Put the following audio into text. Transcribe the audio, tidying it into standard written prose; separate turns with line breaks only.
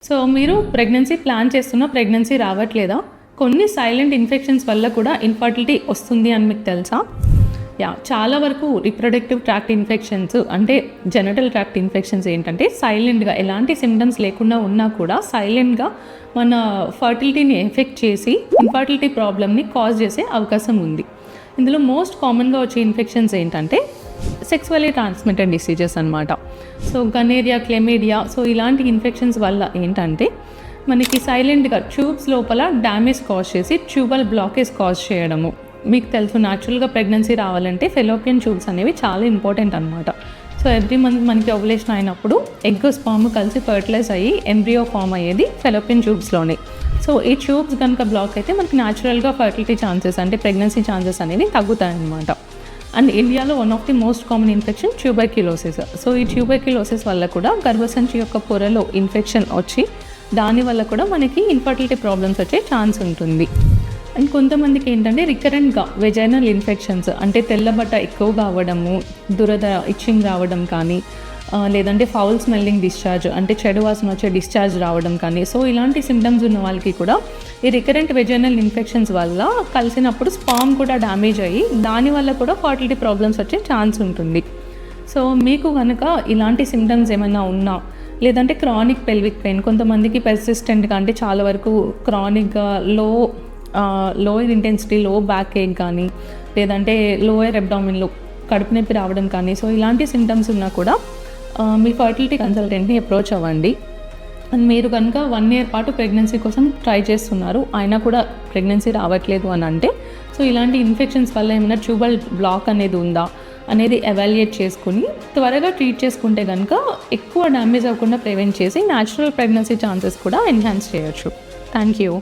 So మీరు pregnancy plan చేస్తున్న pregnancy రావట్లేదా? కొన్ని సైలెంట్ ఇన్ఫెక్షన్స్ వల్ల కూడా ఇన్ఫర్టిలిటీ వస్తుంది అని మీకు తెలుసా? చాలా వరకు రిప్రొడక్టివ్ ట్రాక్ట్ ఇన్ఫెక్షన్స్ అంటే జెనిటల్ ట్రాక్ట్ ఇన్ఫెక్షన్స్ ఏంటంటే సైలెంట్గా ఎలాంటి సిమ్టమ్స్ లేకుండా ఉన్నా కూడా సైలెంట్గా మన ఫర్టిలిటీని ఎఫెక్ట్ చేసి ఇన్ఫర్టిలిటీ ప్రాబ్లమ్ని కాజ్ చేసే అవకాశం ఉంది. ఇందులో మోస్ట్ కామన్గా వచ్చే ఇన్ఫెక్షన్స్ ఏంటంటే సెక్సువల్లీ ట్రాన్స్మిటెడ్ డిసీజెస్ అనమాట. సో గనేరియా, క్లెమీడియా, సో ఇలాంటి ఇన్ఫెక్షన్స్ వల్ల ఏంటంటే మనకి సైలెంట్గా ట్యూబ్స్ లోపల డ్యామేజ్ కాజ్ చేసి ట్యూబల్ బ్లాకేజ్ కాజ్ చేయడము. మీకు తెలుసు న్యాచురల్గా ప్రెగ్నెన్సీ రావాలంటే ఫెలోపియన్ ట్యూబ్స్ అనేవి చాలా ఇంపార్టెంట్ అనమాట. సో ఎవ్రీ మంత్ మనకి ఓవులేషన్ అయినప్పుడు ఎగ్ స్పామ్ కలిసి ఫర్టిలైజ్ అయ్యి ఎంబ్రియో ఫామ్ అయ్యేది ఫెలోపియన్ ట్యూబ్స్లోనే. సో ఈ ట్యూబ్స్ కనుక బ్లాక్ అయితే మనకి న్యాచురల్గా ఫర్టిలిటీ ఛాన్సెస్ అంటే ప్రెగ్నెన్సీ ఛాన్సెస్ అనేవి తగ్గుతాయి అన్నమాట. అండ్ ఇండియాలో one of the most common infection tuberculosis. So ఈ ట్యూబర్క్యులోసిస్ వల్ల కూడా గర్భసంచి యొక్క పొరలో ఇన్ఫెక్షన్ వచ్చి దానివల్ల కూడా మనకి ఇన్ఫర్టిలిటీ ప్రాబ్లమ్స్ వచ్చే ఛాన్స్ ఉంటుంది. అండ్ కొంతమందికి ఏంటంటే రికరెంట్గా వెజైనల్ ఇన్ఫెక్షన్స్ అంటే తెల్లబట్ట ఎక్కువగా అవ్వడము, దురద ఇచ్చింగ్ రావడం కానీ, లేదంటే ఫౌల్ స్మెల్లింగ్ డిశ్చార్జ్ అంటే చెడు వాసన వచ్చే డిశ్చార్జ్ రావడం కానీ, సో ఇలాంటి సిమ్టమ్స్ ఉన్న వాళ్ళకి కూడా ఈ రికరెంట్ వెజైనల్ ఇన్ఫెక్షన్స్ వల్ల కలిసినప్పుడు స్పామ్ కూడా డ్యామేజ్ అయ్యి దానివల్ల కూడా ఫర్టిలిటీ ప్రాబ్లమ్స్ వచ్చే ఛాన్స్ ఉంటుంది. సో మీకు కనుక ఇలాంటి సిమ్టమ్స్ ఏమైనా ఉన్నా, లేదంటే క్రానిక్ పెల్విక్ పెయిన్, కొంతమందికి పెర్సిస్టెంట్గా అంటే చాలా వరకు క్రానిక్గా లోయర్ ఇంటెన్సిటీ లో బ్యాక్ ఏక్ కానీ, లేదంటే లోయర్ అబ్డామిన్లో కడుపు నొప్పి రావడం కానీ, సో ఇలాంటి సిమ్టమ్స్ ఉన్నా కూడా మీ ఫర్టిలిటీ కన్సల్టెంట్ని అప్రోచ్ అవ్వండి. అండ్ మీరు కనుక 1 year పాటు ప్రెగ్నెన్సీ కోసం ట్రై చేస్తున్నారు, అయినా కూడా ప్రెగ్నెన్సీ రావట్లేదు అని అంటే, సో ఇలాంటి ఇన్ఫెక్షన్స్ వల్ల ఏమైనా ట్యూబల్ బ్లాక్ అనేది ఉందా అనేది ఎవాల్యుయేట్ చేసుకుని త్వరగా ట్రీట్ చేసుకుంటే కనుక ఎక్కువ డ్యామేజ్ అవ్వకుండా ప్రివెంట్ చేసి న్యాచురల్ ప్రెగ్నెన్సీ ఛాన్సెస్ కూడా ఎన్హాన్స్ చేయొచ్చు. Thank you.